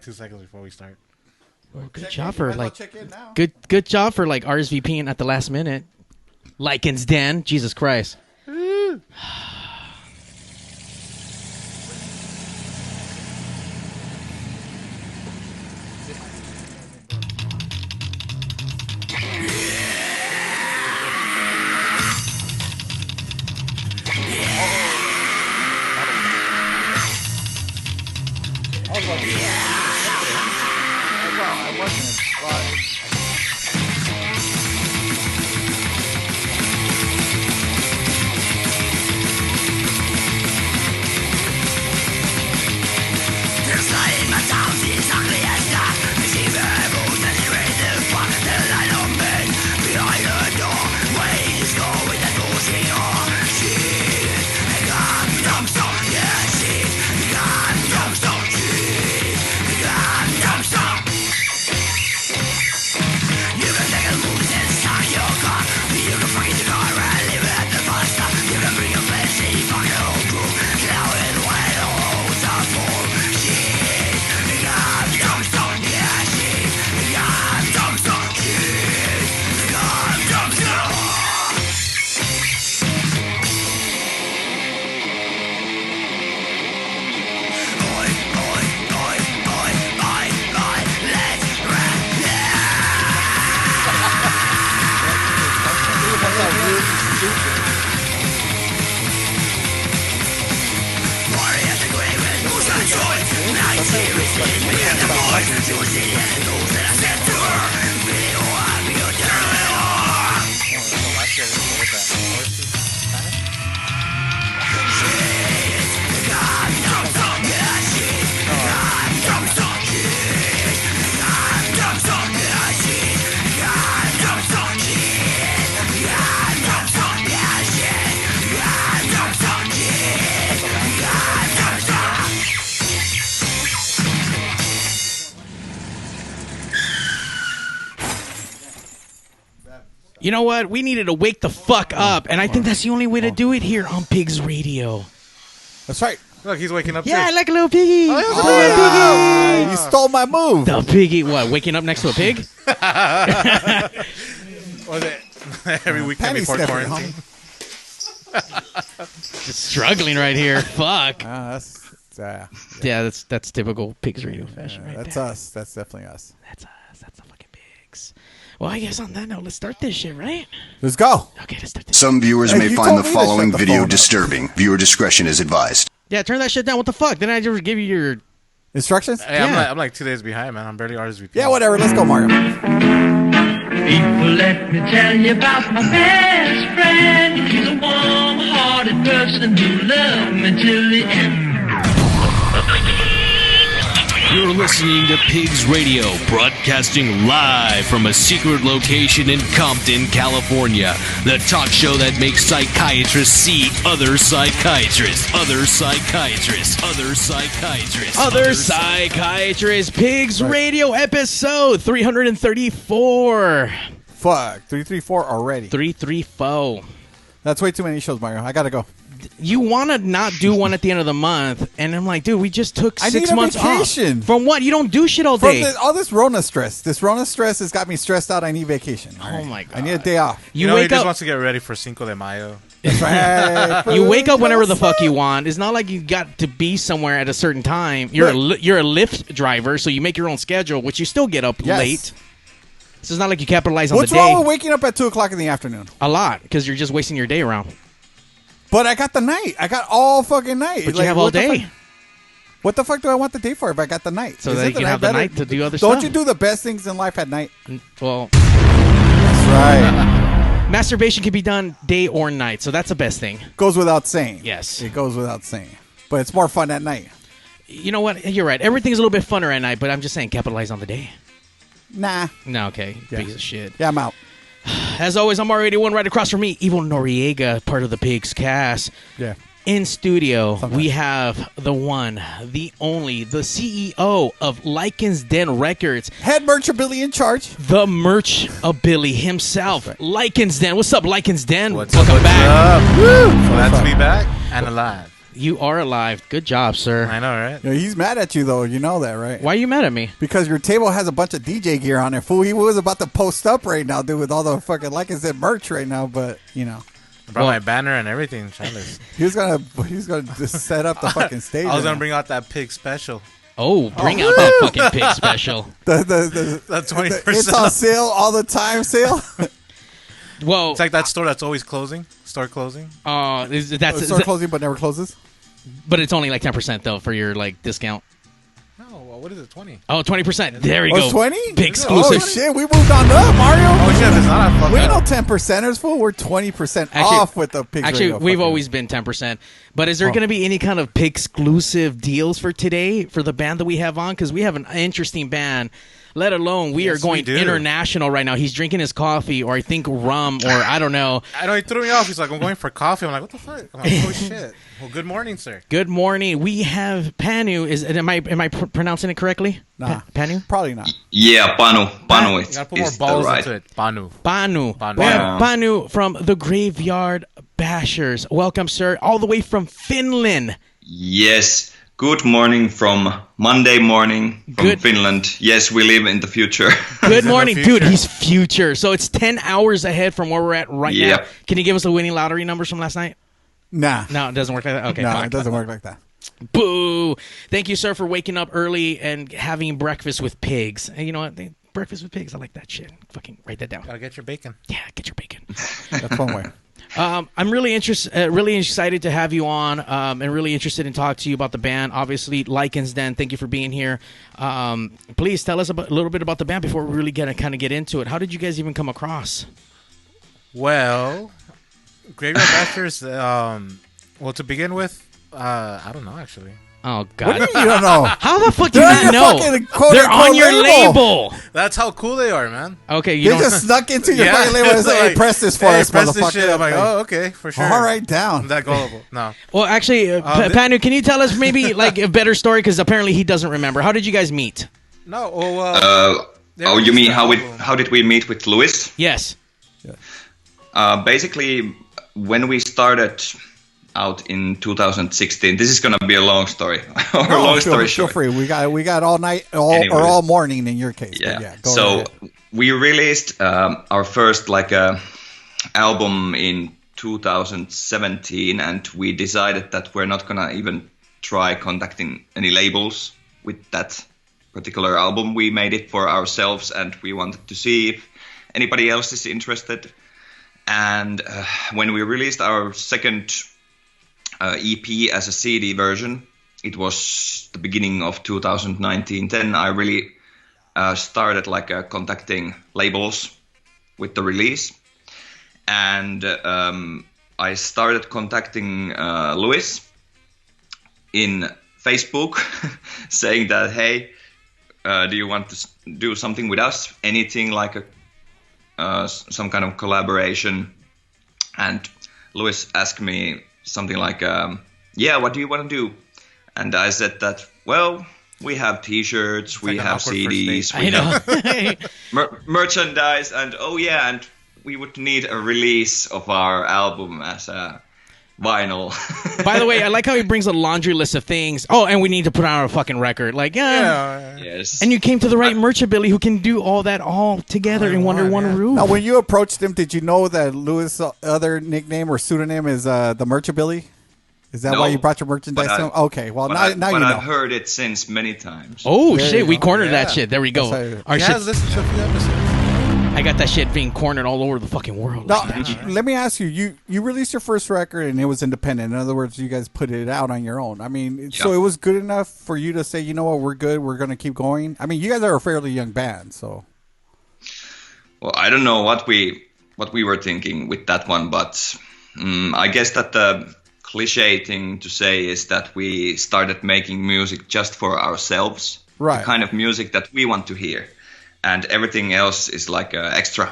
2 seconds before we start. Well, good job for good job for like RSVPing at the last minute. Lycans Den, Jesus Christ. You know what? We needed to wake the fuck up, and I think that's the only way to do it here on Pigs Radio. That's right. Look, he's waking up. Yeah, I like a little piggy. Piggy. You stole my move. The piggy. What? Waking up next to a pig? Was it every weekend before quarantine? Just struggling right here. Fuck. Yeah, that's typical Pigs Radio fashion. Right that's there. us. That's definitely us. That's us. That's the fucking pigs. Well, I guess on that note, let's start this shit, right? Let's go. Okay, let's start this. Some viewers may find the following video disturbing. Viewer discretion is advised. Yeah, turn that shit down. What the fuck? Didn't I just give you your instructions? Hey, yeah. I'm like 2 days behind, man. I'm barely RSVP. Yeah, whatever. Let's go, Mario. People, let me tell you about my best friend. He's a warm-hearted person who loved me till the end. You're listening to Pigs Radio, broadcasting live from a secret location in Compton, California. The talk show that makes psychiatrists see other psychiatrists, other psychiatrists, other psychiatrists, other psychiatrists. Pigs Radio episode 334. Fuck, 334 already. 334. That's way too many shows, Mario. I gotta go. You want to not do one at the end of the month, and I'm like, dude, we just took 6 months vacation. Off. From what? You don't do shit all day. All this Rona stress. This Rona stress has got me stressed out. I need vacation. Oh, my God. I need a day off. You know, he just wants to get ready for Cinco de Mayo. That's right. You wake up whenever the fuck you want. It's not like you got to be somewhere at a certain time. You're a Lyft driver, so you make your own schedule, which you still get up late. So it's not like you capitalize on the day. What's wrong with waking up at 2 o'clock in the afternoon? A lot, because you're just wasting your day around. But I got the night. I got all fucking night. But you have all day. What the fuck do I want the day for if I got the night? So that you can have the night to do other stuff. Don't you do the best things in life at night? Well, that's right. Masturbation can be done day or night, so that's the best thing. Goes without saying. Yes. It goes without saying. But it's more fun at night. You know what? You're right. Everything's a little bit funner at night, but I'm just saying capitalize on the day. Nah. No, okay. Yeah. Piece of shit. Yeah, I'm out. As always, I'm R81 right across from me, Evil Noriega, part of the PigzCast. Yeah. In studio, we have the one, the only, the CEO of Lycans Den Records. Head merchability in charge. The merchability himself, Lycans Den. What's up, Lycans Den? Welcome back. Glad to be back and alive. You are alive. Good job, sir. I know, right? Yeah, he's mad at you, though. You know that, right? Why are you mad at me? Because your table has a bunch of DJ gear on it, fool. He was about to post up right now, dude, with all the fucking, like I said, merch right now, but, you know. I brought my banner and everything. He was gonna just set up the fucking stage. I was going to bring out that pig special. Oh, bring out that fucking pig special. The 20%. It's on sale all the time sale. Well, It's like that store that's always closing. Store closing. Store closing but never closes. But it's only like 10% though for your like discount. No, what is it? 20. Oh, 20%. There we Oh, go. 20? Pig exclusive. Oh shit, we moved on up, Mario. Oh shit, it's not a fucking. We're no 10%ers, fool. We're 20% off with the Pigs Actually, Radio we've fucking- always been 10%. But is there going to be any kind of pig exclusive deals for today for the band that we have on? Because we have an interesting band. Let alone we are going international right now. He's drinking his coffee, or I think rum, or I don't know. I know, he threw me off. He's like, I'm going for coffee. I'm like, what the fuck? I'm like, holy shit. Well, good morning, sir. Good morning. We have Panu. Am I pronouncing it correctly? Nah. Panu? Probably not. Yeah, Panu. Panu You is, gotta put more is balls right. into it. Panu. Panu. Panu. We have Panu from the Graveyard Bashers. Welcome, sir. All the way from Finland. Yes. Good morning from Monday morning from Finland. Yes, we live in the future. Good morning, dude. He's future. So it's 10 hours ahead from where we're at right now. Can you give us the winning lottery numbers from last night? Nah. No, it doesn't work like that? Okay, no, fine. it doesn't work like that. Boo. Thank you, sir, for waking up early and having breakfast with pigs. And you know what? Breakfast with pigs. I like that shit. Fucking write that down. Gotta get your bacon. Yeah, get your bacon. That's one way. I'm really really excited to have you on, and really interested in talking to you about the band. Obviously, Lycans. Den, thank you for being here. Please tell us a little bit about the band before we really get into it. How did you guys even come across? Well, Graveyard Bashers. Well, to begin with, I don't know actually. Oh God! What do you don't know? How the fuck do you not know? They're on your label. That's how cool they are, man. Okay, you just snuck into your fucking label and said, "Hey, press this for us, press this motherfucker." shit. I'm like, oh, okay, for sure. All right, down. I'm that gullible. No. Well, actually, Panu, can you tell us maybe like a better story? Because apparently he doesn't remember. How did you guys meet? No. Well, oh, you mean how did we meet with Louis? Yes. Basically, when we started out in 2016, this is gonna be a long story. Story short. Feel free. We got all night or all morning in your case. Yeah. Go ahead. We released our first album in 2017, and we decided that we're not gonna even try contacting any labels with that particular album. We made it for ourselves, and we wanted to see if anybody else is interested. And when we released our second EP as a CD version, it was the beginning of 2019. Then I really started contacting labels with the release, and I started contacting Louis in Facebook, saying that, hey, do you want to do something with us? Anything like some kind of collaboration? And Louis asked me something like, yeah, what do you want to do? And I said that, well, we have T-shirts, we have CDs, we have merchandise, and and we would need a release of our album as a vinyl. By the way, I like how he brings a laundry list of things. Oh, and we need to put out a fucking record. Yes. And you came to the right merchability who can do all that all together in one roof. Now, when you approached him, did you know that Louis' other nickname or pseudonym is the Merchability? Is that why you brought your merchandise to him? Okay, well, now you know. I've heard it since many times. Oh, shit, we cornered that shit. There we go. Our shit. Listen to a few episodes. I got that shit being cornered all over the fucking world. Now, let me ask you, you released your first record and it was independent. In other words, you guys put it out on your own. I mean, so it was good enough for you to say, you know what, we're good, we're going to keep going? I mean, you guys are a fairly young band, so. Well, I don't know what we were thinking with that one, but I guess that the cliche thing to say is that we started making music just for ourselves. Right. The kind of music that we want to hear. And everything else is like extra.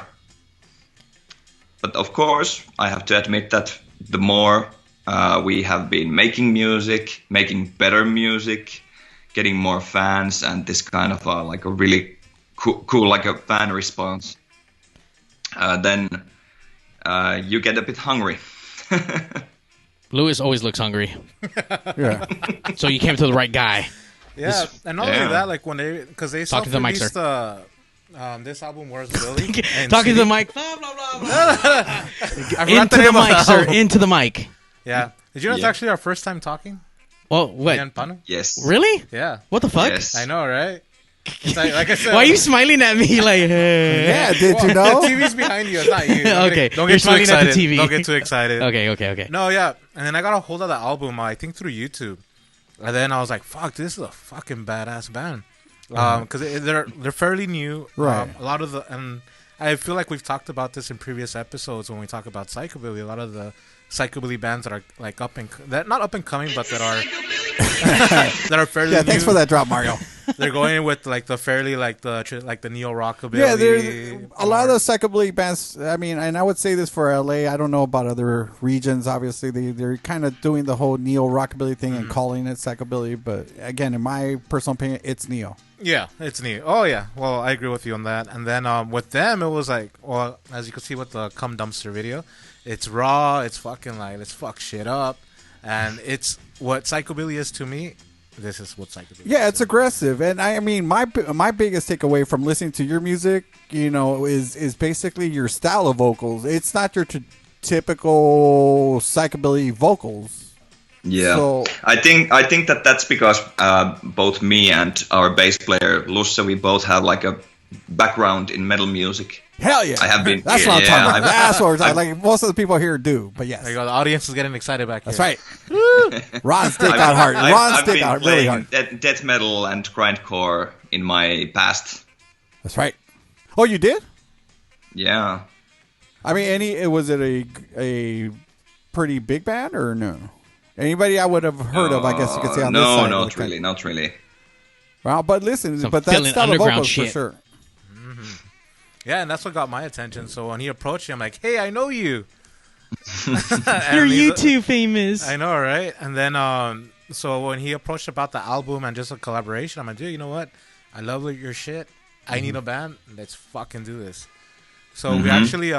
But of course, I have to admit that the more we have been making music, making better music, getting more fans, and this kind of like a really cool like a fan response, then you get a bit hungry. Lewis always looks hungry. Yeah. So you came to the right guy. Yeah, and not only that, like when because they Talk to the mic, self-released this album, Where's Billy? Talking to the mic. Blah, blah, blah, blah. Into the name of mic, the sir. album. Into the mic. Yeah. Did you know it's actually our first time talking? Well, Me what? and Panu? Yes. Really? Yeah. What the fuck? Yes. I know, right? It's like I said. Why are you smiling at me like? Yeah, did you The know? TV's behind you. It's not you. Okay. Don't You're get too smiling at the excited. TV. Don't get too excited. Okay. No, yeah. And then I got a hold of the album, I think through YouTube. And then I was like, fuck, this is a fucking badass band. Because they're fairly new. Right. A lot of and I feel like we've talked about this in previous episodes when we talk about psychobilly. A lot of the psychobilly bands that are like not up and coming, but that are that are fairly Yeah, thanks new. for that drop, Mario. They're going with like the fairly like the neo rockabilly. Yeah, there's a lot of those psychobilly bands. I mean, and I would say this for LA. I don't know about other regions. Obviously, they're kind of doing the whole neo rockabilly thing and calling it psychobilly. But again, in my personal opinion, it's neo. Yeah, it's neat. Oh yeah, well I agree with you on that. And then with them, it was like, well, as you can see with the Come Dumpster video, it's raw. It's fucking like let's fuck shit up, and it's what psychobilly is to me. This is what psychobilly. Yeah, is it's aggressive, and I mean, my biggest takeaway from listening to your music, is basically your style of vocals. It's not your typical psychobilly vocals. Yeah, So- I think that's because both me and our bass player Lusse, we both have like a background in metal music. Hell yeah! I have been. That's what I'm talking about. That's what we're talking. Like most of the people here do, but yes, There you go. The audience is getting excited back here. that's right. Ron's dick got hard. Ron's I've dick been got really playing hard. death metal and grindcore in my past. That's right. Oh, you did? Yeah. I mean, was it a pretty big band or no? Anybody I would have heard of, I guess you could say on this side. No, not really. Well, but listen, Some but that's Finland style of underground vocals shit. for sure. Yeah, and that's what got my attention. So when he approached me, I'm like, hey, I know you. You're And he's- YouTube famous. I know, right? And then, so when he approached about the album and just a collaboration, I'm like, dude, you know what? I love your shit. I need a band. Let's fucking do this. So we actually,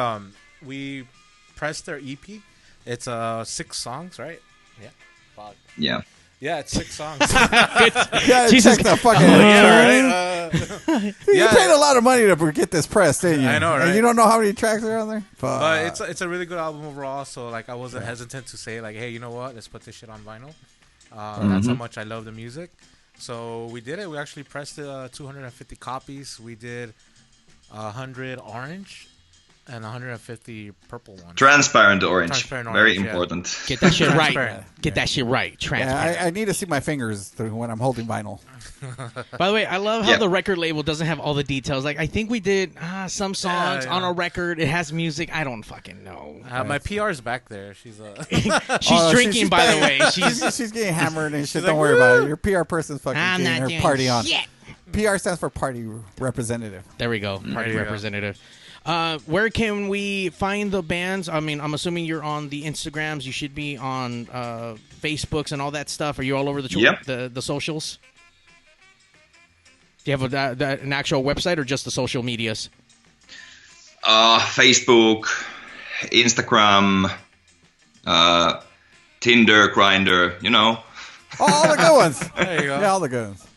we pressed their EP. It's 6 songs, right? Yeah. Fuck. Yeah. Yeah, it's 6 songs. Yeah, Jesus. check the fucking. yeah, right? You paid a lot of money to get this pressed, didn't you? I know, right? And you don't know how many tracks are on there. Fuck. But it's a really good album overall. So like I wasn't hesitant to say like, hey, you know what? Let's put this shit on vinyl. That's how much I love the music. So we did it. We actually pressed 250 copies. We did 100 orange and 150 purple ones. Transparent orange. Transparent Very orange, yeah. important. Get that shit right. Transparent. Get that shit right. Transparent. I need to see my fingers when I'm holding vinyl. By the way, I love how Yeah. the record label doesn't have all the details. Like, I think we did some songs Yeah. on a record. It has music. I don't fucking know. My PR's back there. She's She's drinking, by the way. She's getting hammered and shit. like, Don't worry about it. Your PR person's fucking I'm getting not her doing party on. shit. PR stands for party representative. There we go. Party you go. representative. Where can we find the bands? I mean, I'm assuming you're on the Instagrams. You should be on Facebooks and all that stuff. Are you all over the Yep. the socials? Do you have an actual website or just the social medias? Facebook, Instagram, Tinder, Grindr, All the good ones. there you go. Yeah, all the good ones.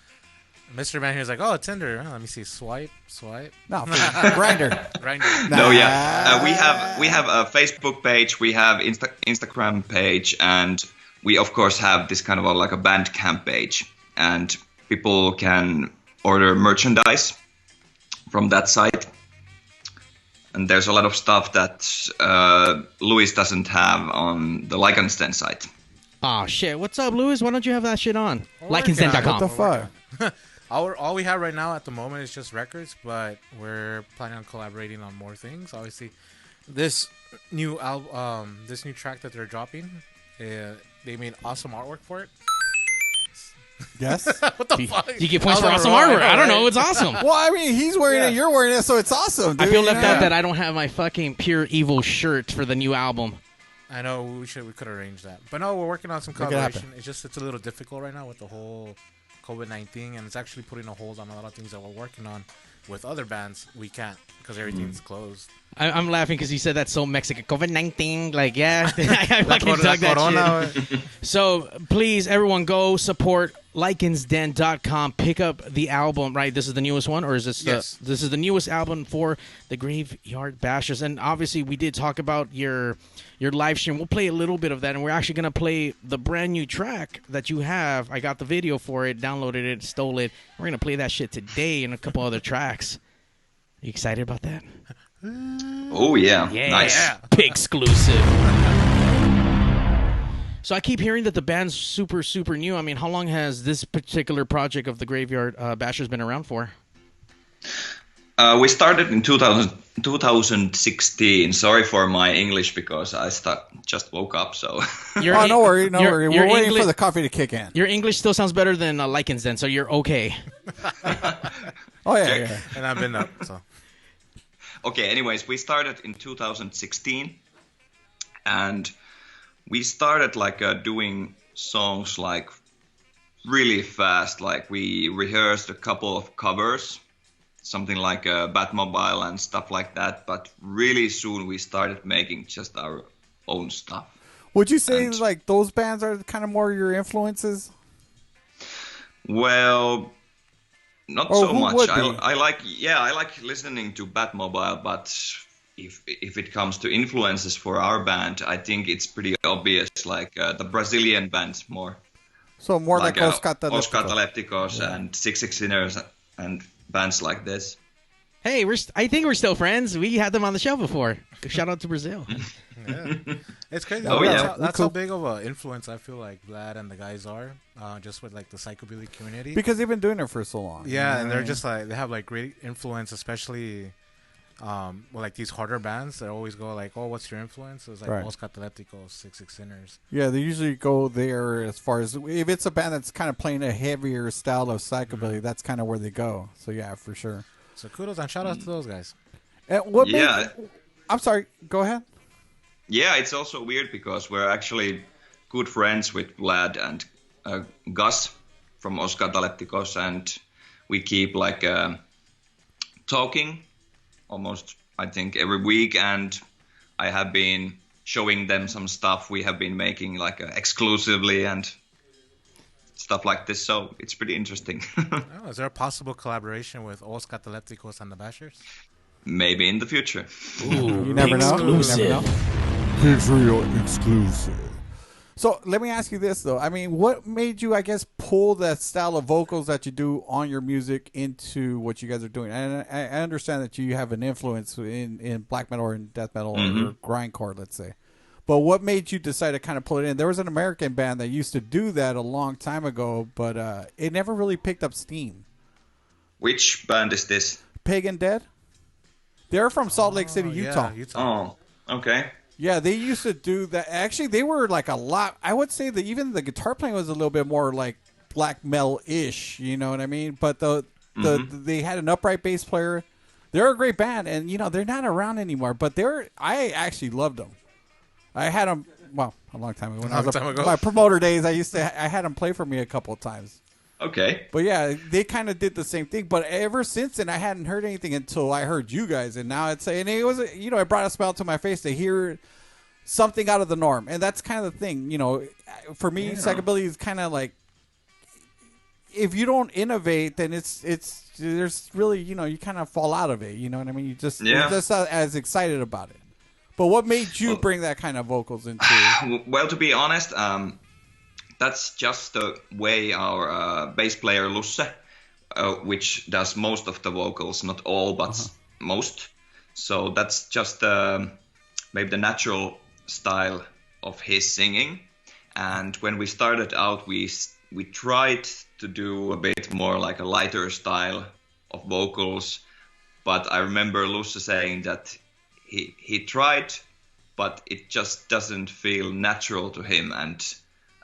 Mr. Man here's like, oh, Tinder. Let me see. Swipe. No, grinder. Grindr. No, yeah. We have a Facebook page, we have Instagram page, and we of course have this kind of like a Bandcamp page, and people can order merchandise from that site. And there's a lot of stuff that Louis doesn't have on the Lycans site. Oh shit! What's up, Louis? Why don't you have that shit on? working on it. What the Lycans.com. fuck? All we have right now at the moment is just records, but we're planning on collaborating on more things. Obviously, this new album, this new track that they're dropping, they made awesome artwork for it. Yes. What the fuck? You get points I for was awesome on a roll, artwork. I don't know. right? It's awesome. Well, I mean, he's wearing it, you're wearing it, so it's awesome, dude. I feel left Yeah. out that I don't have my fucking Pure Evil shirt for the new album. I know we could arrange that, but no, we're working on some Make it happen. collaboration. It's a little difficult right now with the whole COVID-19, and it's actually putting a hold on a lot of things that we're working on. With other bands, we can't because everything's closed. I'm laughing because he said that's so Mexican. COVID-19, like, yeah. I fucking dug that shit. So, please, everyone, go support lycansden.com. Pick up the album, right? This is the newest one, or is this this is the newest album for the Graveyard Bashers? And obviously, we did talk about your live stream. We'll play a little bit of that, and we're actually going to play the brand new track that you have. I got the video for it, downloaded it, stole it. We're going to play that shit today and a couple other tracks. You excited about that? Oh, yeah. Nice. Yeah. Exclusive. So I keep hearing that the band's super, super new. I mean, how long has this particular project of the Graveyard Bashers been around for? We started in 2016. Sorry for my English because I just woke up. So. No worry. We're waiting for the coffee to kick in. Your English still sounds better than Lycans then, so you're okay. Oh, yeah. And I've been up, so. Okay, anyways, we started in 2016. And we started like doing songs like really fast. Like we rehearsed a couple of covers, something like Batmobile and stuff like that. But really soon we started making just our own stuff. Would you say like those bands are kind of more your influences? Well, not so much. I like listening to Batmobile, but if it comes to influences for our band, I think it's pretty obvious. Like the Brazilian bands more. So more like Os Catalepticos and Six Sinners and bands like this. Hey, I think we're still friends. We had them on the show before. Shout out to Brazil. Yeah. It's crazy. Oh, yeah. That's how big of an influence I feel like Vlad and the guys are, just with like the psychobilly community. Because they've been doing it for so long. Yeah, and they're just like, they have like great influence, especially like these harder bands. They always go like, oh, what's your influence? It's like Os Catalepticos, Six Sinners. Yeah, they usually go there as far as, if it's a band that's kind of playing a heavier style of psychobilly, that's kind of where they go. So yeah, for sure. So kudos and shout out to those guys. And I'm sorry, go ahead. Yeah, it's also weird because we're actually good friends with Vlad and Gus from Os Catalepticos, and we keep like talking almost, I think, every week, and I have been showing them some stuff we have been making like exclusively and stuff like this, so it's pretty interesting. Is there a possible collaboration with Os Catalepticos and the Bashers? Maybe in the future. Ooh, you never know. PigzRadio exclusive. So let me ask you this though. I mean, what made you, I guess, pull that style of vocals that you do on your music into what you guys are doing? And I understand that you have an influence in black metal or in death metal or grindcore, let's say. But what made you decide to kind of pull it in? There was an American band that used to do that a long time ago, but it never really picked up steam. Which band is this? Pagan Dead. They're from Salt Lake City, Utah. Yeah, Utah. Oh, okay. Yeah, they used to do that. Actually, they were like a lot. I would say that even the guitar playing was a little bit more like black metal-ish. You know what I mean? But they had an upright bass player. They're a great band, and they're not around anymore. But I actually loved them. I had them a long time ago. When I was my promoter days, I had them play for me a couple of times. Okay. But yeah, they kind of did the same thing. But ever since then, I hadn't heard anything until I heard you guys, and now it was it brought a smile to my face to hear something out of the norm, and that's kind of the thing. For me, psychobilly is kind of like, if you don't innovate, then there's really you kind of fall out of it. You know what I mean? You're just not as excited about it. But what made you bring that kind of vocals into? Well, to be honest, that's just the way our bass player Lusse, which does most of the vocals, not all, but most. So that's just maybe the natural style of his singing. And when we started out, we tried to do a bit more like a lighter style of vocals. But I remember Lusse saying that he tried, but it just doesn't feel natural to him. And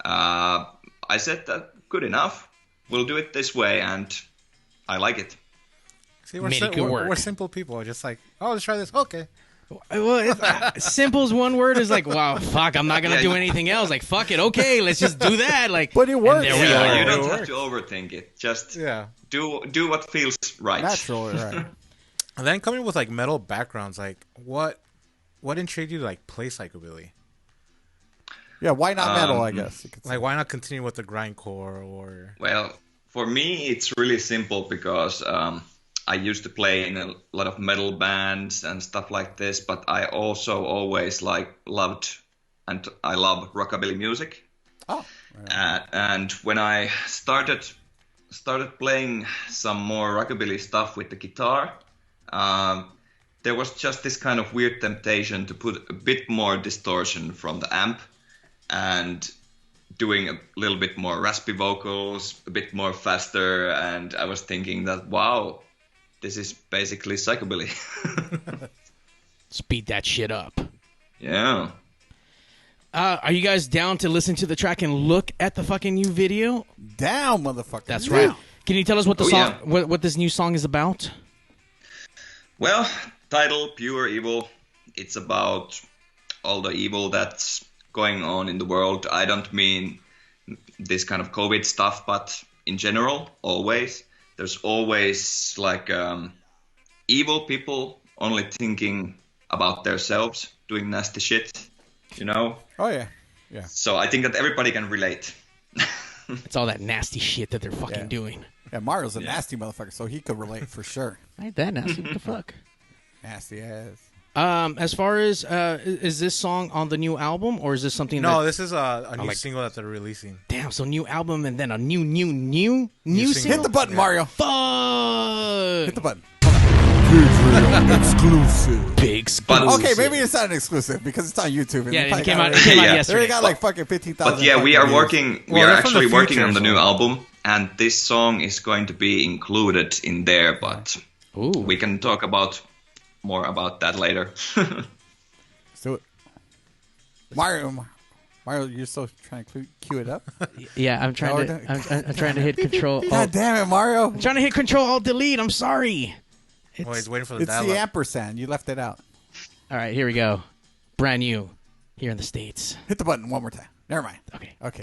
I said that good enough. We'll do it this way, and I like it. See, we're simple people. We're just like, let's try this. Okay. Well, simple as one word is like, wow, fuck, I'm not gonna do anything else. Like, fuck it, okay, let's just do that. Like, but it works. There we are. You don't have to overthink it. Just do what feels right. Natural, right? And then coming with like metal backgrounds, like what intrigued you to like play psychobilly? Yeah, why not metal? I guess. Like, why not continue with the grindcore or? Well, for me, it's really simple because I used to play in a lot of metal bands and stuff like this, but I also always loved and I love rockabilly music. Oh. And when I started playing some more rockabilly stuff with the guitar, there was just this kind of weird temptation to put a bit more distortion from the amp and doing a little bit more raspy vocals, a bit more faster, and I was thinking that, wow, this is basically psychobilly. Speed that shit up. Yeah. Are you guys down to listen to the track and look at the fucking new video? Down, motherfucker. That's right. Can you tell us what the song, what this new song is about? Well, title, Pure Evil. It's about all the evil that's going on in the world. I don't mean this kind of COVID stuff, but in general, always. There's always like evil people only thinking about themselves, doing nasty shit, you know? Oh, yeah. Yeah. So I think that everybody can relate. It's all that nasty shit that they're fucking doing. Yeah, Mario's a nasty motherfucker, so he could relate for sure. I ain't that nasty. What the fuck? Nasty ass. As far as is this song on the new album, or is this something? No, this is a new single that they're releasing. Damn, so new album and then a new single. Hit the button, Mario. Fuck. Hit the button. Exclusive. Big exclusive. Okay, maybe it's not an exclusive because it's on YouTube. And it came out yesterday. They got like fucking 15,000. But yeah, we are views. working. We are actually working on the new album, and this song is going to be included in there. But we can talk more about that later. Let's do it. Mario, you're still trying to cue it up? Yeah, I'm trying I'm trying to hit control. God damn it, Mario! I'm trying to hit control alt delete. I'm sorry. He's waiting for the It's dial-up. the ampersand. You left it out. All right, here we go. Brand new here in the States. Hit the button one more time. Never mind. Okay.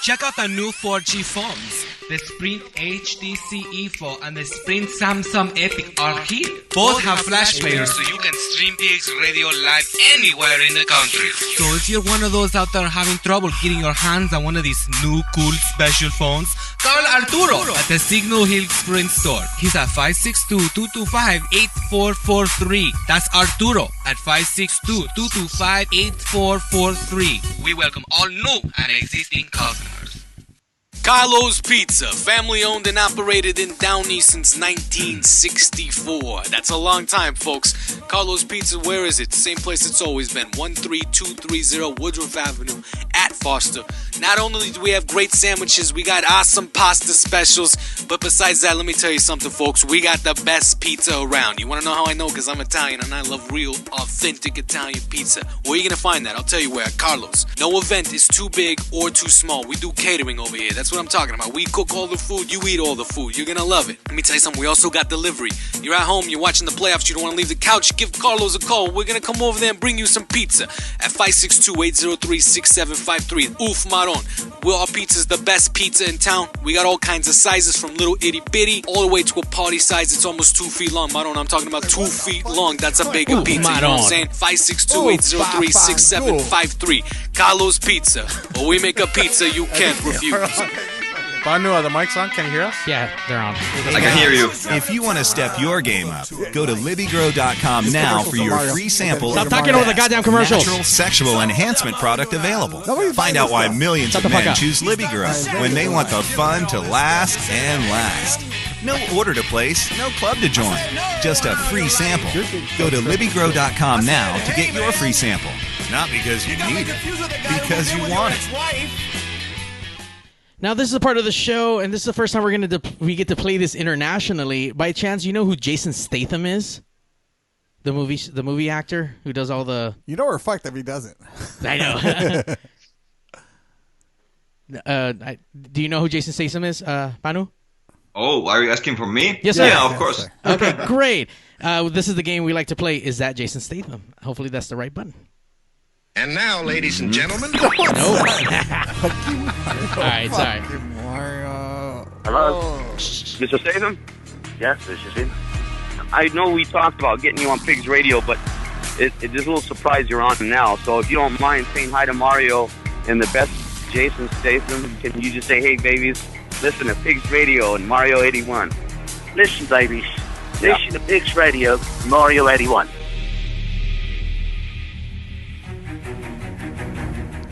Check out our new 4G phones. The Sprint HTC Evo and the Sprint Samsung Epic are here. Both have flash players so you can stream PigzRadio live anywhere in the country. So if you're one of those out there having trouble getting your hands on one of these new cool special phones, call Arturo at the Signal Hill Sprint store. He's at 562-225-8443. That's Arturo at 562-225-8443. We welcome all new and existing customers. Carlo's Pizza, family owned and operated in Downey since 1964. That's a long time, folks. Carlo's Pizza, where is it? Same place it's always been, 13230 Woodruff Avenue at Foster. Not only do we have great sandwiches, we got awesome pasta specials, but besides that, let me tell you something, folks. We got the best pizza around. You want to know how I know? Because I'm Italian and I love real, authentic Italian pizza. Where are you going to find that? I'll tell you where, at Carlo's. No event is too big or too small. We do catering over here. That's what I'm talking about. We cook all the food, you eat all the food. You're gonna love it. Let me tell you something, we also got delivery. You're at home, you're watching the playoffs, you don't want to leave the couch, give Carlos a call. We're gonna come over there and bring you some pizza at 562-803-6753. Oof Maron. Our pizza's the best pizza in town. We got all kinds of sizes from little itty bitty all the way to a party size. It's almost 2 feet long. Maron, I'm talking about 2 feet long. That's a bigger pizza. You know what I'm saying? 562-803-6753. Carlos Pizza. Or we make a pizza you can't refuse. Panu, are the mics on? Can you hear us? Yeah, they're on. I can hear you. If you want to step your game up, go to LibbyGrow.com now for your free sample. Stop talking over the goddamn commercials. Natural sexual enhancement product available. Find out why millions of men choose LibbyGrow when they want the fun to last and last. No order to place, no club to join. Just a free sample. Go to LibbyGrow.com now to get your free sample. Not because you need it, because you want it. Now, this is a part of the show, and this is the first time we get to play this internationally. By chance, you know who Jason Statham is? The movie actor who does all the... You know we're fucked if he doesn't. I know. Do you know who Jason Statham is, Panu? Oh, are you asking for me? Yes, sir. Yeah, of course. Okay, great. This is the game we like to play. Is that Jason Statham? Hopefully that's the right button. And now, ladies and gentlemen... No. All right, sorry. Hello? Mr. Statham? Yes, this is him. I know we talked about getting you on Pigs Radio, but it's a little surprise you're on now. So if you don't mind saying hi to Mario and the best Jason Statham, can you just say, hey, babies, listen to Pigs Radio and Mario 81. Listen, babies. Listen to Pigs Radio, Mario 81.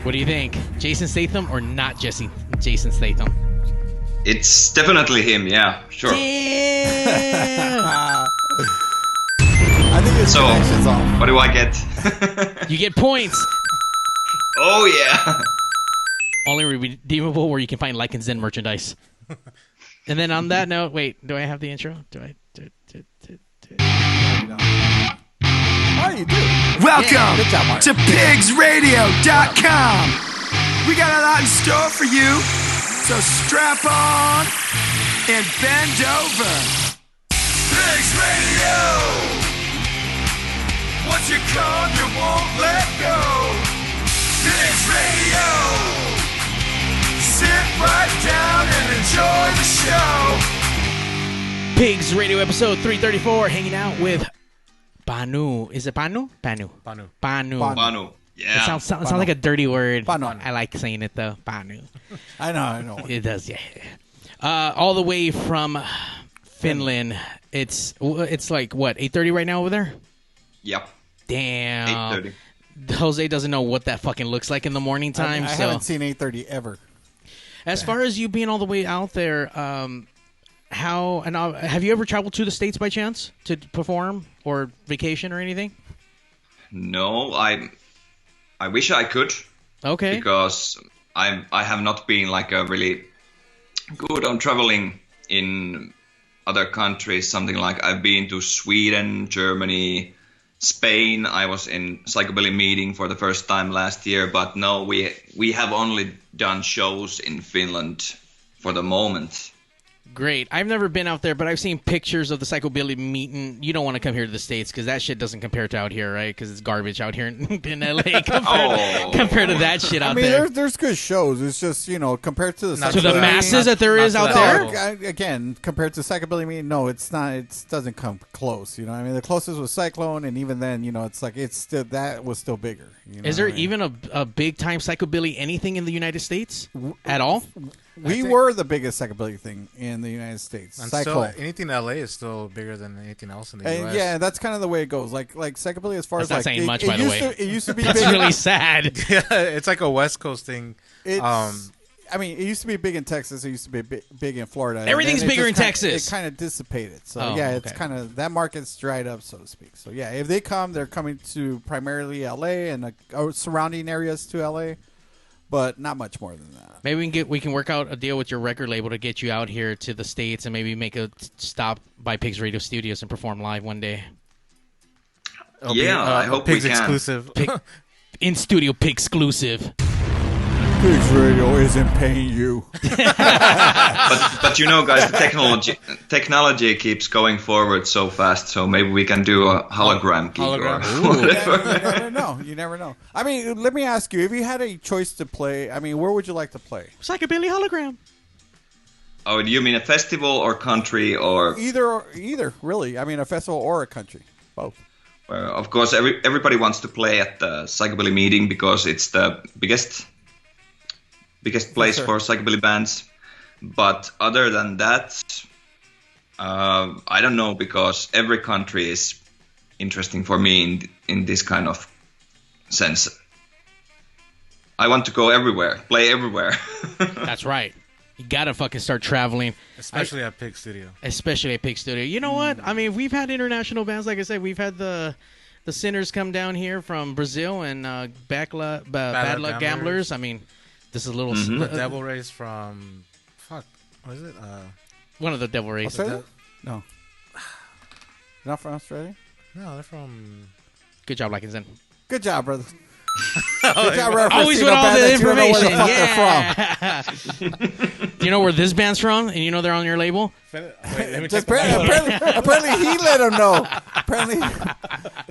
What do you think? Jason Statham or not Jason Statham? It's definitely him, yeah, sure. I think his so, connection's off. what do I get? You get points. Oh, yeah. Only redeemable where you can find Lycans Den merchandise. And then on that note, wait, do I have the intro? Do I? Oh, you do. Welcome to PigzRadio.com. We got a lot in store for you, so strap on and bend over. Pigs Radio. Once you come, you won't let go. Pigs Radio. Sit right down and enjoy the show. Pigs Radio episode 334, hanging out with Panu. Is it Panu? Panu. Yeah. It sounds like a dirty word. Panu. I like saying it though. Panu. I know. It does, yeah. All the way from Finland. It's like what, 8:30 right now over there? Yep. Damn. 8:30. Jose doesn't know what that fucking looks like in the morning time. I haven't seen 8:30 ever. As far as you being all the way out there, have you ever traveled to the States by chance to perform or vacation or anything? No, I wish I could. Okay. Because I have not been like a really good on traveling in other countries. Something like I've been to Sweden, Germany, Spain. I was in Psychobilly meeting for the first time last year, but no, we have only done shows in Finland for the moment. Great. I've never been out there, but I've seen pictures of the Psychobilly meeting. You don't want to come here to the States because that shit doesn't compare to out here, right? Because it's garbage out here in L.A. compared to that shit out there. I mean, there's good shows. It's just, compared to the to the masses that there is out there? Again, compared to Psychobilly meeting, no, it's not. It doesn't come close. I mean, the closest was Cyclone, and even then, it's like that was still bigger. Is there even a big-time Psychobilly anything in the United States at all? We were the biggest Psychobilly thing in the United States. And still, anything in LA is still bigger than anything else in the US. Yeah, that's kind of the way it goes. Like Psychobilly, as far that's as not saying much, by the way. It used to be that's big. really sad. Yeah, it's like a West Coast thing. I mean, it used to be big in Texas. It used to be big in Florida. Everything's bigger in Texas. It kind of dissipated. So it's kind of that market's dried up, so to speak. So yeah, if they come, they're coming to primarily LA and surrounding areas to LA. But not much more than that. Maybe we can work out a deal with your record label to get you out here to the States and maybe make a stop by Pigs Radio Studios and perform live one day. I hope Pigs we can. Exclusive. In studio Pig exclusive. Pigs Radio isn't paying you. but guys, the technology keeps going forward so fast. So maybe we can do a hologram gig or whatever. You never know. I mean, let me ask you: if you had a choice to play, I mean, where would you like to play? Psychobilly hologram. Oh, do you mean a festival or country or either? Really? I mean, a festival or a country, both. Well, of course, everybody wants to play at the Psychobilly meeting because it's the biggest place for Psychobilly bands. But other than that, I don't know, because every country is interesting for me in this kind of sense. I want to go everywhere, play everywhere. That's right. You gotta fucking start traveling. Especially at Pig Studio. Especially at Pig Studio. You know what? I mean, we've had international bands, like I said. We've had the Sinners come down here from Brazil and Bad Luck Gamblers. I mean, this is a little... The Devil Rays from... Fuck. What is it? One of the Devil Rays. Australia? No. Not from Australia? No, they're from... Good job, Lycans. Good job, brother. Good job, referencing always with all the information. Yeah. Do you know where this band's from? And you know they're on your label? Apparently he let him know. Apparently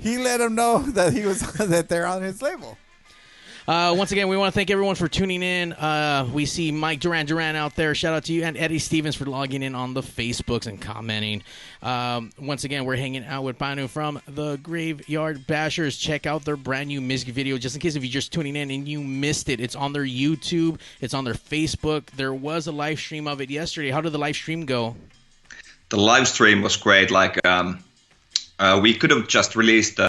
he let him know that they're on his label. Once again, we want to thank everyone for tuning in. We see Mike Duran out there. Shout out to you. And Eddie Stevens for logging in on the Facebooks and commenting. Once again, we're hanging out with Panu from the Graveyard Bashers. Check out their brand new music video. Just in case if you're just tuning in and you missed it, it's on their YouTube. It's on their Facebook. There was a live stream of it yesterday. How did the live stream go? The live stream was great. Like, we could have just released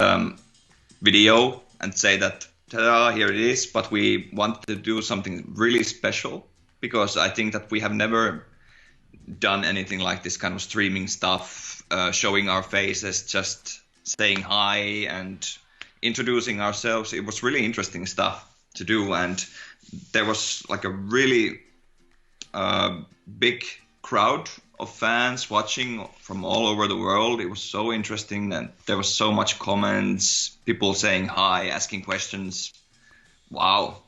video and say that, ta-da, here it is, but we wanted to do something really special because I think that we have never done anything like this kind of streaming stuff, showing our faces, just saying hi and introducing ourselves. It was really interesting stuff to do, and there was like a really big crowd of fans watching from all over the world. It was so interesting, and there was so much comments, people saying hi, asking questions. Wow.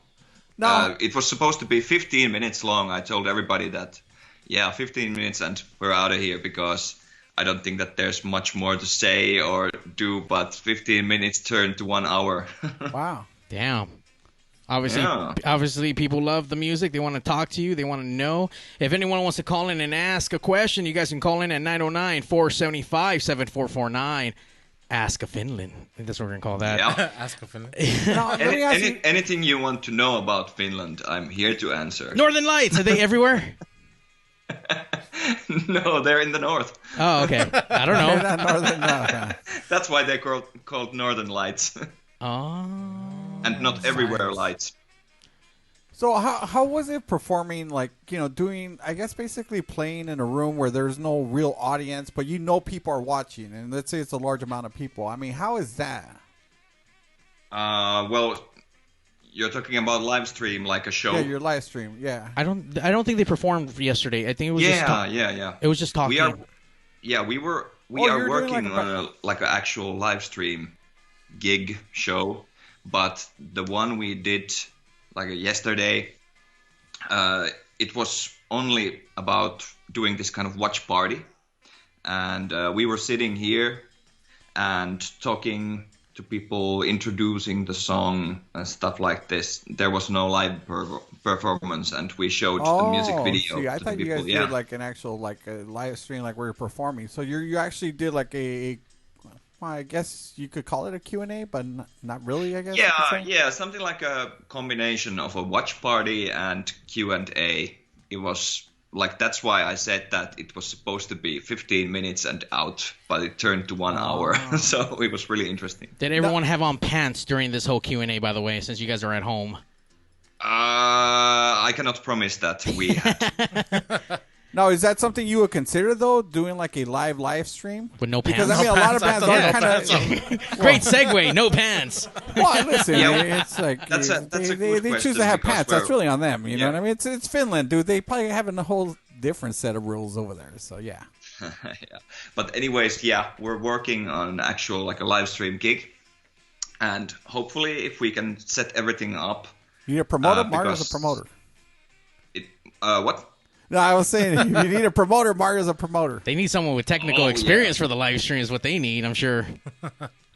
No. It was supposed to be 15 minutes long. I told everybody that, 15 minutes and we're out of here, because I don't think that there's much more to say or do, but 15 minutes turned to 1 hour. Wow. Damn. Obviously, people love the music. They want to talk to you. They want to know. If anyone wants to call in and ask a question, you guys can call in at 909-475-7449. Ask a Finland. I think that's what we're going to call that. Yeah. Ask a Finland. Anything you want to know about Finland, I'm here to answer. Northern Lights, are they everywhere? No, they're in the north. Oh, okay. I don't know. That's why they're called Northern Lights. Oh. And not everywhere lights. So how was it performing, like, doing, I guess, basically playing in a room where there's no real audience, but people are watching, and let's say it's a large amount of people. I mean, how is that? Well, you're talking about live stream, like a show? Yeah, your live stream, yeah. I don't think they performed yesterday. I think it was just yeah. It was just talking. We are working on an actual live stream gig show. But the one we did yesterday, it was only about doing this kind of watch party. And we were sitting here and talking to people, introducing the song and stuff like this. There was no live performance, and we showed the music video. See, I thought you guys did like an actual like a live stream, like where you're performing. So you actually did like well, I guess you could call it a Q&A, but not really, I guess. Yeah, something like a combination of a watch party and Q&A. It was like, that's why I said that it was supposed to be 15 minutes and out, but it turned to 1 hour. So it was really interesting. Did everyone have on pants during this whole Q&A, by the way, since you guys are at home? I cannot promise that we had. Now, is that something you would consider, though, doing like a live stream? With no pants? Because, I mean, a lot of bands are kind of... Great segue, no pants. Well, listen, it's like they choose to have pants. That's really on them, you know what I mean? It's Finland, dude. They probably have a whole different set of rules over there, so yeah. Yeah. But anyways, we're working on actual like a live stream gig. And hopefully, if we can set everything up... You need a promoter? Mario's a promoter. What? No, I was saying, if you need a promoter, Mario's a promoter. They need someone with technical experience for the live stream is what they need, I'm sure.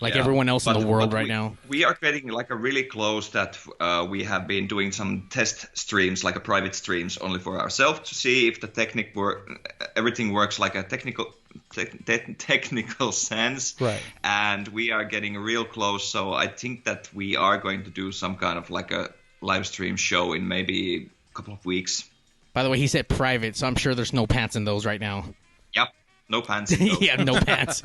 Like everyone else in the world right now. We are getting like a really close that we have been doing some test streams, like a private streams only for ourselves to see if the everything works like a technical sense. Right. And we are getting real close. So I think that we are going to do some kind of like a live stream show in maybe a couple of weeks. By the way, he said private, so I'm sure there's no pants in those right now. Yep, no pants in those. Yeah, no pants.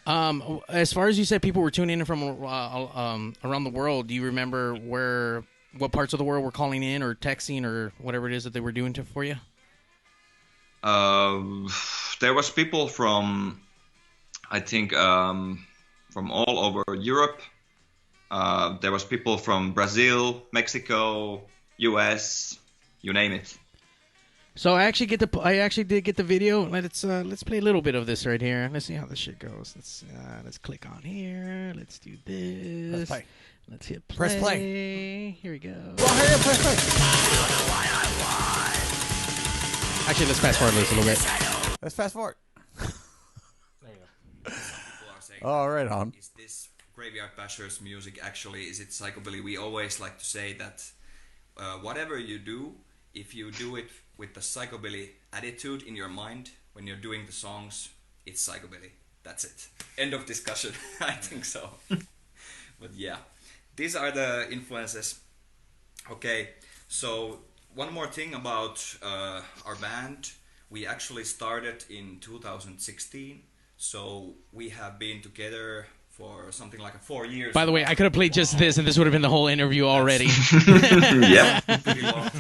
As far as you said, people were tuning in from around the world. Do you remember what parts of the world were calling in or texting or whatever it is that they were doing for you? There was people from, I think, from all over Europe. There was people from Brazil, Mexico, US, you name it. So I actually did get the video. Let's play a little bit of this right here. Let's see how this shit goes. Let's click on here. Let's do this. Let's hit play. Press play. Here we go. Well, hurry up, press play. Actually, let's fast forward this a little bit. Let's fast forward. There you go. All right, on. Is this Graveyard Bashers music actually? Is it psychobilly? We always like to say that whatever you do, if you do it with the psychobilly attitude in your mind when you're doing the songs, it's psychobilly. That's it. End of discussion. I think so. But yeah, these are the influences. Okay, so one more thing about our band. We actually started in 2016, so we have been together for something like 4 years. By the way, I could have played just this, and this would have been the whole interview already. Yeah.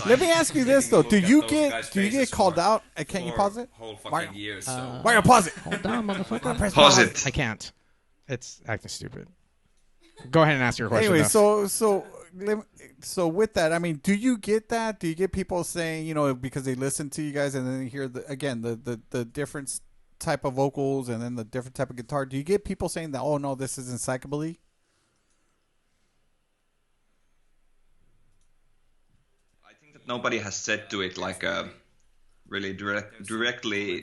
Let me ask you this though: Do you get called out? Can you pause it? Whole fucking years. So. Mario, pause it. Hold on, motherfucker. Pause it. I can't. It's acting stupid. Go ahead and ask your question. Anyway, so with that, I mean, do you get that? Do you get people saying, because they listen to you guys and then they hear the different type of vocals and then the different type of guitar? Do you get people saying that, oh no, this isn't psychobilly? I think that nobody has said to it like really directly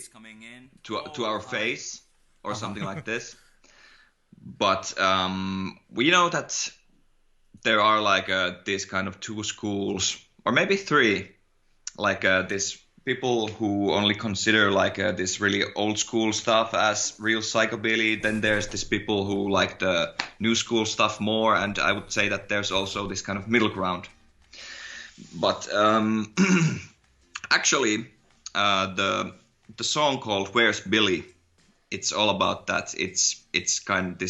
to our face or something like this. But we know that there are like these kind of two schools, or maybe three, like this people who only consider like this really old school stuff as real psychobilly. Then there's this people who like the new school stuff more, and I would say that there's also this kind of middle ground. But actually, the song called "Where's Billy," it's all about that. It's kind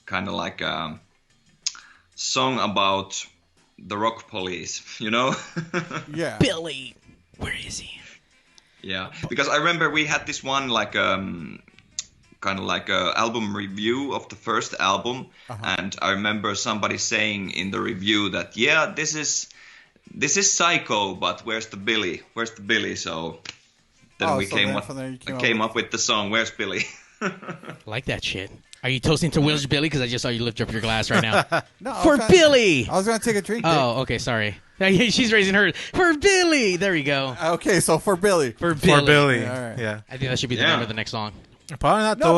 of like a song about the rock police, Yeah. Billy, where is he? Yeah, because I remember we had this one like kind of like a album review of the first album, and I remember somebody saying in the review that this is psycho, but where's the Billy? Where's the Billy? So then we came up with the song "Where's Billy." Like that shit. Are you toasting to Will's Billy? Because I just saw you lift up your glass right now. No, For Billy! I was going to take a drink. Oh, okay, sorry. She's raising hers. For Billy! There you go. Okay, so for Billy. For Billy. For Billy. Yeah, all right. Yeah. I think that should be the name of the next song. Probably not. There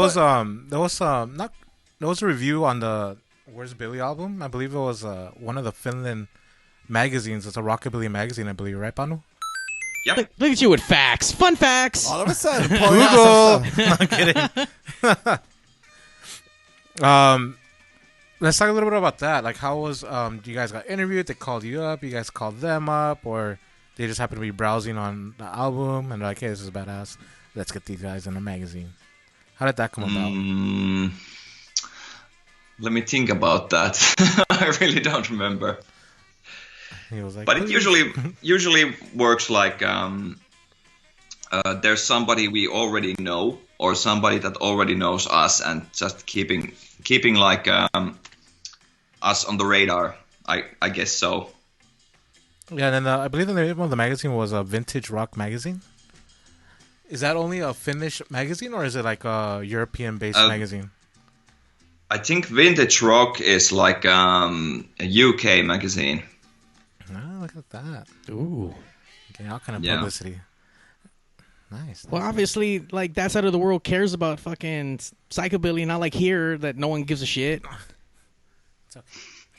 was a review on the Where's Billy album. I believe it was one of the Finland magazines. It's a rockabilly magazine, I believe, right, Panu? Yep. Look at you with facts. Fun facts. All of a sudden, Google. I'm kidding. Let's talk a little bit about that. Like, how was you guys got interviewed? They called you up. You guys called them up, or they just happened to be browsing on the album and they're like, "Hey, this is badass. Let's get these guys in a magazine." How did that come about? Let me think about that. I really don't remember. He was like, but it usually works like there's somebody we already know or somebody that already knows us and just keeping like us on the radar. I guess so. Yeah, and then I believe the name of the magazine was a Vintage Rock magazine. Is that only a Finnish magazine or is it like a European-based magazine? I think Vintage Rock is like a UK magazine. Oh, look at that. Ooh. Getting all kind of publicity. Nice. Well, obviously, like, that side of the world cares about fucking psychobilly, not like here that no one gives a shit.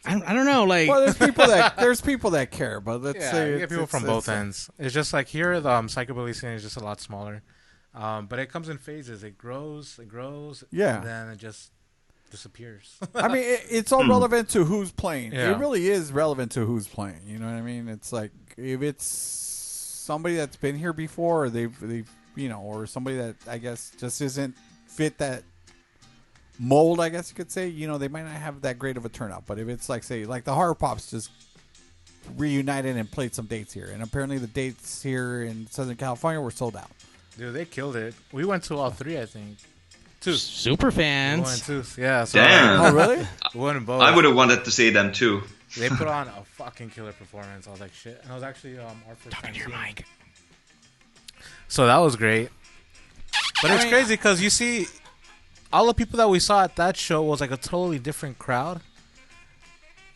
I don't know, like... Well, there's people that care, but let's say... you get people from both ends. It's just like here, the psychobilly scene is just a lot smaller. But it comes in phases. It grows, yeah. And then it just disappears. I mean, it's all relevant to who's playing. Yeah. It really is relevant to who's playing. You know what I mean? It's like, if it's somebody that's been here before, or they've or somebody that I guess just isn't fit that mold, I guess you could say, they might not have that great of a turnout. But if it's like, say, like the Horror Pops just reunited and played some dates here, and apparently the dates here in Southern California were sold out. Dude, they killed it. We went to all three, I think. Two. Super fans. We went two. Yeah. So damn. Oh, really? We went both. I would have wanted to see them too. They put on a fucking killer performance. I was like, shit. And it was actually our first time seeing it. So that was great. But it's crazy because you see, all the people that we saw at that show was like a totally different crowd.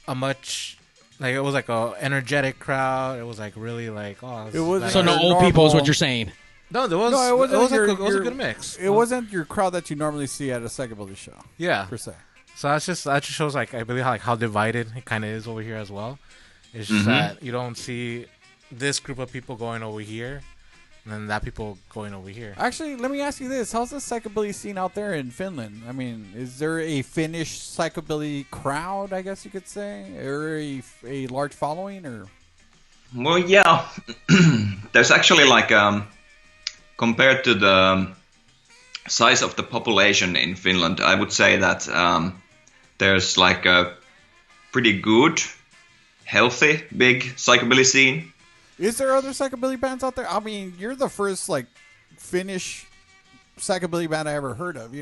It was like a energetic crowd. It was like really like, so no old people is what you're saying. No, it was a good mix. It wasn't your crowd that you normally see at a psychobilly show. Yeah, per se. So that just shows, like, I believe how divided it kind of is over here as well. It's just that you don't see this group of people going over here, and then that people going over here. Actually, let me ask you this: how's the psychobilly scene out there in Finland? I mean, is there a Finnish psychobilly crowd? I guess you could say, or a large following, or? Well, yeah. There's actually like compared to the size of the population in Finland, I would say that there's like a pretty good, healthy, big psychobilly scene. Is there other psychobilly bands out there? I mean, you're the first like Finnish psychobilly band I ever heard of.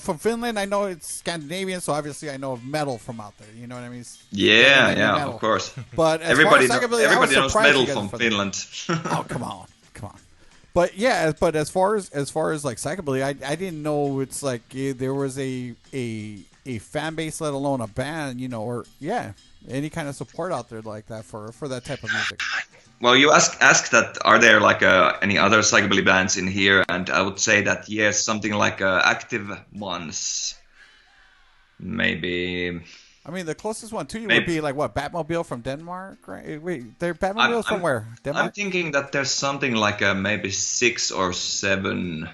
From Finland, I know it's Scandinavian, so obviously I know of metal from out there. You know what I mean? Yeah, of course. But everybody knows metal from Finland. Oh, come on. But yeah, as far as like psychobilly, I didn't know it's like there was a fan base, let alone a band, or any kind of support out there like that for that type of music. Well, you ask that, are there like any other psychobilly bands in here? And I would say that yes, something like active ones, maybe. I mean, the closest one to you would be like what, Batmobile from Denmark, right? Wait, they're Batmobiles from where? Denmark? I'm thinking that there's something like maybe 6 or 7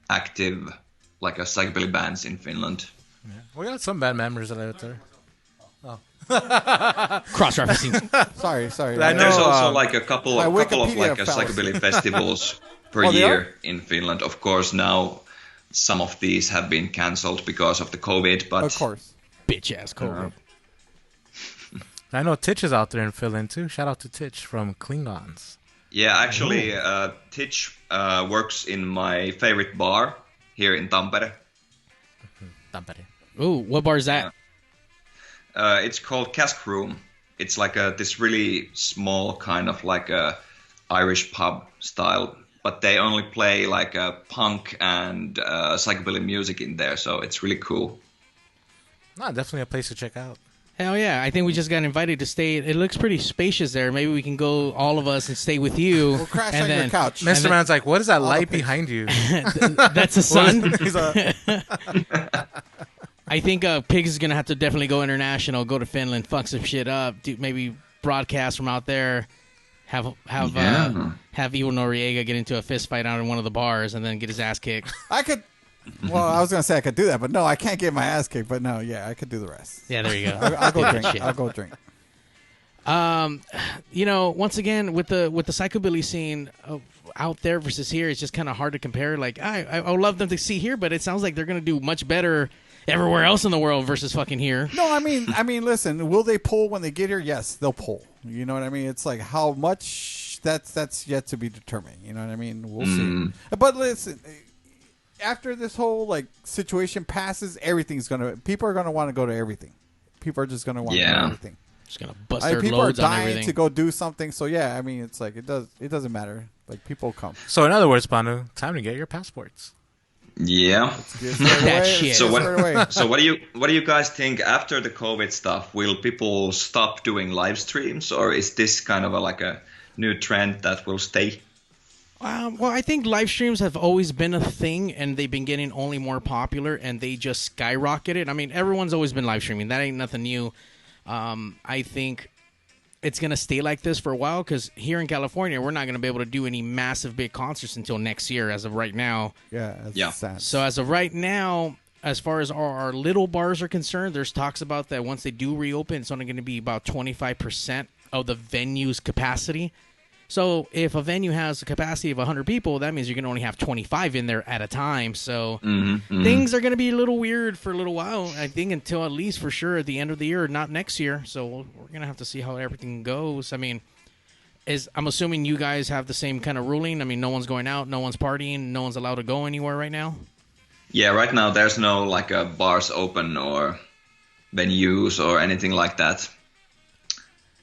active like psychobilly bands in Finland. Yeah. We got some band members that are out there. Oh. Cross-referencing. Sorry. There's also like a couple of like psychobilly festivals per year in Finland. Of course, now some of these have been cancelled because of the COVID, but of course. Bitch-ass COVID. I know Titch is out there in Finland, too. Shout out to Titch from Klingons. Yeah, actually, Titch works in my favorite bar here in Tampere. Tampere. Ooh, what bar is that? It's called Cask Room. It's like this really small kind of like a Irish pub style but they only play like punk and psychobilly music in there, so it's really cool. No, definitely a place to check out. Hell yeah. I think we just got invited to stay. It looks pretty spacious there. Maybe we can go, all of us, and stay with you. We'll crash on your couch. Mr. Man's like, what is that light behind you? That's the sun. I think Pigz is going to have to definitely go international, go to Finland, fuck some shit up, maybe broadcast from out there, have Evil Noriega get into a fist fight out in one of the bars and then get his ass kicked. I could... Well, I was going to say I could do that, but no, I can't get my ass kicked. But no, yeah, I could do the rest. Yeah, there you go. I'll go drink. I'll go drink. Once again, with the psychobilly scene out there versus here, it's just kind of hard to compare. Like, I would love them to see here, but it sounds like they're going to do much better everywhere else in the world versus fucking here. No, I mean, listen, will they pull when they get here? Yes, they'll pull. You know what I mean? It's like how much that's yet to be determined. You know what I mean? We'll see. But listen. After this whole situation passes, people are gonna want to go to everything. People are just gonna want to go to everything. Just gonna bust their loads on everything. People are dying to go do something. So yeah, I mean, it's like it doesn't matter. Like people come. So in other words, Panu, time to get your passports. Yeah. That shit. So what do you guys think after the COVID stuff? Will people stop doing live streams, or is this kind of a new trend that will stay? Well, I think live streams have always been a thing, and they've been getting only more popular, and they just skyrocketed. I mean, everyone's always been live streaming. That ain't nothing new. I think it's going to stay like this for a while, because here in California, we're not going to be able to do any massive big concerts until next year as of right now. Yeah. Sad. So as of right now, as far as our little bars are concerned, there's talks about that once they do reopen, it's only going to be about 25% of the venue's capacity. So if a venue has a capacity of 100 people, that means you can only have 25 in there at a time. So things are going to be a little weird for a little while, I think, until at least for sure at the end of the year, not next year. So we're going to have to see how everything goes. I mean, I'm assuming you guys have the same kind of ruling. I mean, no one's going out, no one's partying, no one's allowed to go anywhere right now? Yeah, right now there's no bars open or venues or anything like that.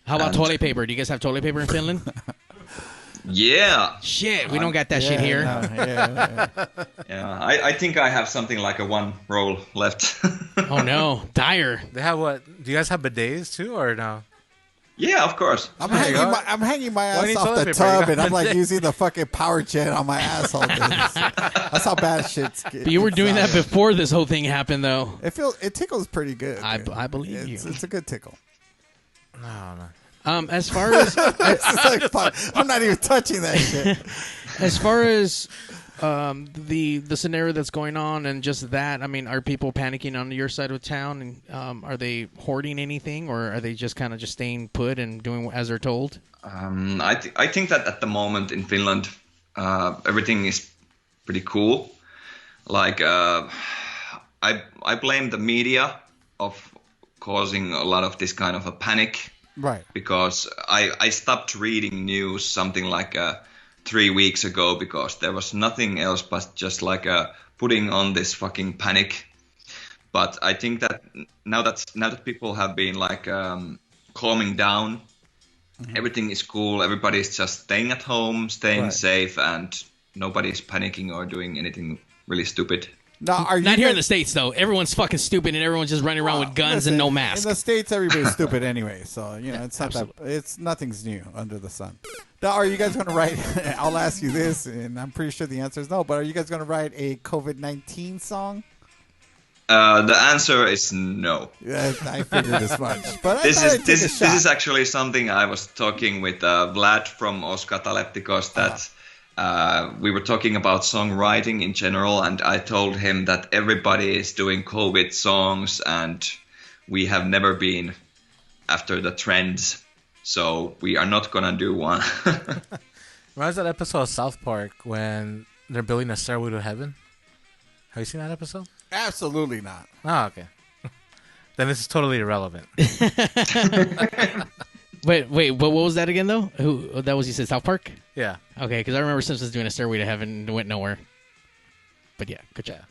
How about toilet paper? Do you guys have toilet paper in Finland? Yeah. Shit, we don't got that shit here. No, yeah. I think I have something like one roll left. Oh no, dire. They have what? Do you guys have bidets too, or no? Yeah, of course. I'm hanging my ass off the tub, and I'm using the fucking power jet on my asshole. That's how bad shit's getting. But you were doing that before this whole thing happened, though. It tickles pretty good. I believe you. It's a good tickle. No, man. As far as I'm not even touching that shit. As far as the scenario that's going on and just that, I mean, are people panicking on your side of town, and are they hoarding anything, or are they just kind of just staying put and doing as they're told? I think that at the moment in Finland, everything is pretty cool. I blame the media of causing a lot of this kind of a panic. Right. Because I stopped reading news something 3 weeks ago, because there was nothing else but just putting on this fucking panic. But I think that now that people have been calming down, everything is cool. Everybody's just staying at home, staying safe, and nobody's panicking or doing anything really stupid. Now, not here in the States, though. Everyone's fucking stupid, and everyone's just running around with guns and no mask. In the States, everybody's stupid anyway, so it's not that. Nothing's new under the sun. Now, are you guys going to write? I'll ask you this, and I'm pretty sure the answer is no. But are you guys going to write a COVID-19 song? The answer is no. Yeah, I figured as much. But this is actually something I was talking with Vlad from Oskataleptikos that. We were talking about songwriting in general, and I told him that everybody is doing COVID songs, and we have never been after the trends, so we are not gonna do one. Reminds that episode of South Park when they're building a stairway to heaven? Have you seen that episode? Absolutely not. Oh, okay. Then this is totally irrelevant. Wait, what was that again, though? That was, you said South Park? Yeah. Okay, because I remember Simpsons doing a Stairway to Heaven and it went nowhere. But yeah, good job.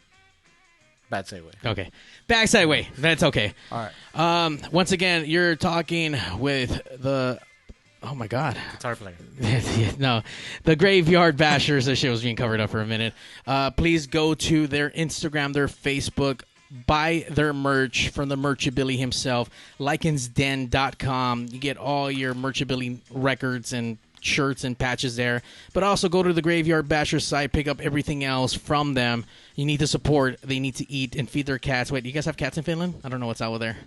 Bad segue. Okay. Bad segue. That's okay. All right. Once again, you're talking with the Oh my God. Guitar player. Yeah, no, the Graveyard Bashers. This shit was being covered up for a minute. Please go to their Instagram, their Facebook, buy their merch from the Merchabilly himself, lycansden.com. You get all your Merchabilly records and shirts and patches there. But also go to the Graveyard Bashers site, pick up everything else from them. You need to support. They need to eat and feed their cats. Wait, do you guys have cats in Finland? I don't know what's out with there.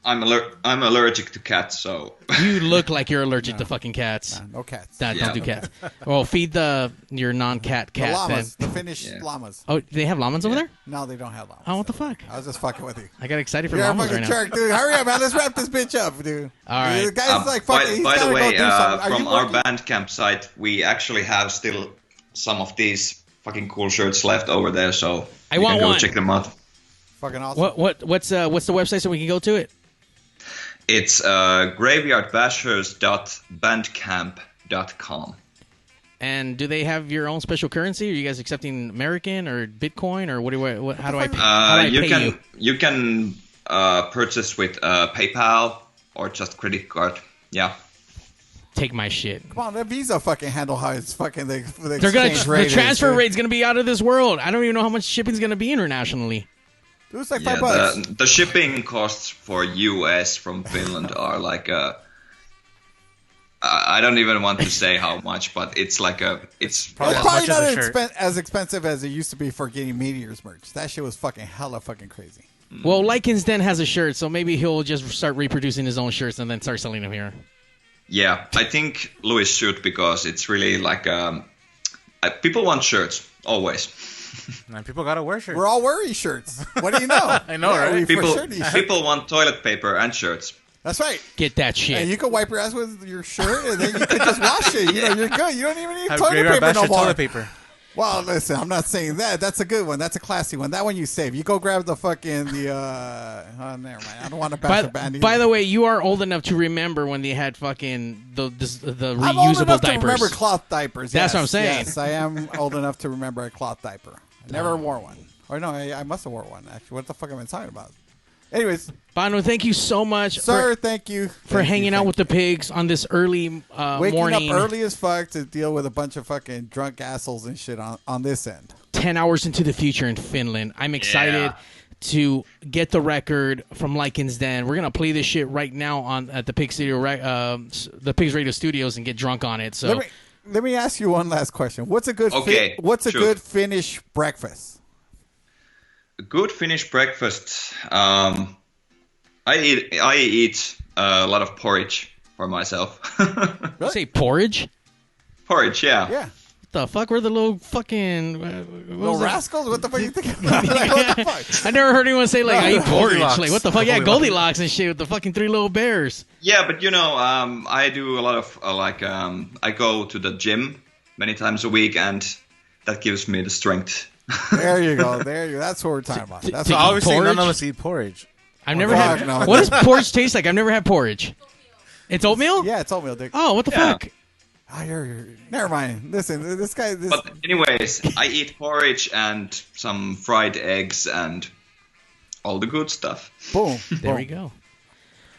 I'm allergic to cats, so... You look like you're allergic to fucking cats. No cats. Don't do cats. Well, feed your non-cat cat. The llamas. Then. The Finnish llamas. Oh, they have llamas over there? No, they don't have llamas. Oh, what the fuck? I was just fucking with you. I got excited for You're llamas a fucking right now. jerk, dude. Hurry up, man. Let's wrap this bitch up, dude. All right. The guy's like fucking... By the way, from our working? Bandcamp site, we actually have still some of these fucking cool shirts left over there, so I want can go one. check them out. Fucking awesome. What's the website so we can go to it? It's graveyardbashers.bandcamp.com. And do they have your own special currency? Are you guys accepting American or Bitcoin or how do I pay you? You can purchase with PayPal or just credit card. Yeah. Take my shit. Come on, that Visa fucking handle how it's fucking the The transfer rate's gonna be out of this world. I don't even know how much shipping's gonna be internationally. It was like $5. The shipping costs for US from Finland are like I don't even want to say how much, but it's like it's probably not as expensive as it used to be for getting Meteors merch. That shit was fucking hella fucking crazy. Well, Lycans Den has a shirt, so maybe he'll just start reproducing his own shirts and then start selling them here. Yeah, I think Louis should, because it's really like people want shirts always. Man, people gotta wear shirts. We're all wearing shirts. What do you know? I know, right? People want toilet paper and shirts. That's right. Get that shit. And you can wipe your ass with your shirt, and then you can just wash it. You know, you're good. You don't even need Have toilet paper no more. Toilet paper. Well, listen, I'm not saying that. That's a good one. That's a classy one. That one you save. You go grab the fucking never mind. I don't want to bash a band. By the way, you are old enough to remember when they had fucking the reusable I'm old enough diapers. to remember cloth diapers. That's yes, what I'm saying. Yes, I am old enough to remember a cloth diaper. I never wore one. Or no, I must have wore one, actually. What the fuck am I talking about? Anyways. Panu, thank you so much. Sir, thank you. For hanging out with the pigs on this early Waking morning. up early as fuck to deal with a bunch of fucking drunk assholes and shit on this end. 10 hours into the future in Finland. I'm excited to get the record from Lycans Den. We're going to play this shit right now at the PigzRadio Studios and get drunk on it. So Let me ask you one last question. What's a good good Finnish breakfast? A good Finnish breakfast. I eat a lot of porridge for myself. Really? You say porridge? Porridge, yeah. Yeah. What the fuck? We're the little fucking little rascals? What the fuck are you thinking about? Like, what the fuck? I never heard anyone say I eat porridge. Goldilocks. Like, what the fuck? Yeah, Goldilocks and shit with the fucking three little bears. Yeah, but I do a lot of I go to the gym many times a week, and that gives me the strength. There you go. That's what we're talking about. That's So obviously porridge? none of us eat porridge. I've never had. no. What does porridge taste like? I've never had porridge. It's oatmeal? Yeah, it's oatmeal, Dick. Oh, what the fuck? Oh, never mind. Listen, this guy. But anyways, I eat porridge and some fried eggs and all the good stuff. Boom. There we go.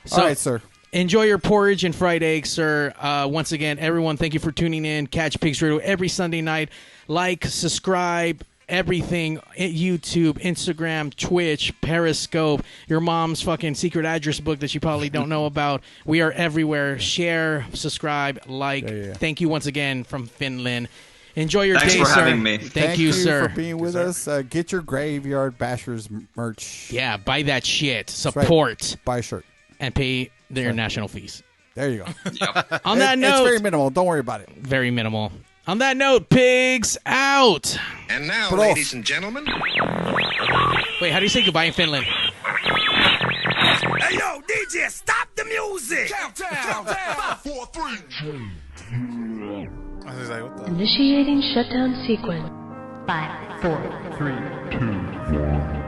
So, all right, sir. Enjoy your porridge and fried eggs, sir. Once again, everyone, thank you for tuning in. Catch Pigs Radio every Sunday night. Like, subscribe, everything. YouTube, Instagram, Twitch, Periscope, your mom's fucking secret address book that you probably don't know about. We are everywhere. Share, subscribe, like. Yeah. Thank you once again from Finland. Enjoy your Thanks day, for sir. having me. Thank you, sir. for being with us. Get your Graveyard Bashers merch. Yeah, buy that shit. Support. Right. Buy a shirt. And pay their national fees. There you go. Yep. On that note. It's very minimal. Don't worry about it. Very minimal. On that note, pigs out. And now, ladies and gentlemen. Wait, how do you say goodbye in Finland? Hey, yo, DJ, stop the music. Countdown. 5, 4, 3. I was like, what the? Initiating shutdown sequence. 5, 4, 3, 2, 1.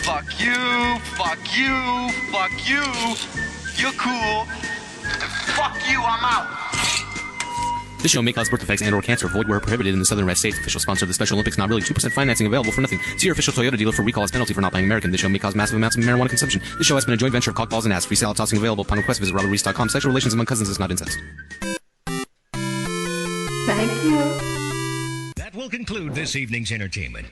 Fuck you, fuck you, fuck you. You're cool. Fuck you, I'm out. This show may cause birth defects and or cancer. Avoid where prohibited in the Southern Red States. Official sponsor of the Special Olympics. Not really. 2% financing available for nothing. See your official Toyota dealer for recall as penalty for not buying American. This show may cause massive amounts of marijuana consumption. This show has been a joint venture of cockballs and ass. Free salad tossing available. Panu Quest. Visit RobertReese.com. Sexual relations among cousins is not incest. Thank you. That will conclude this evening's entertainment.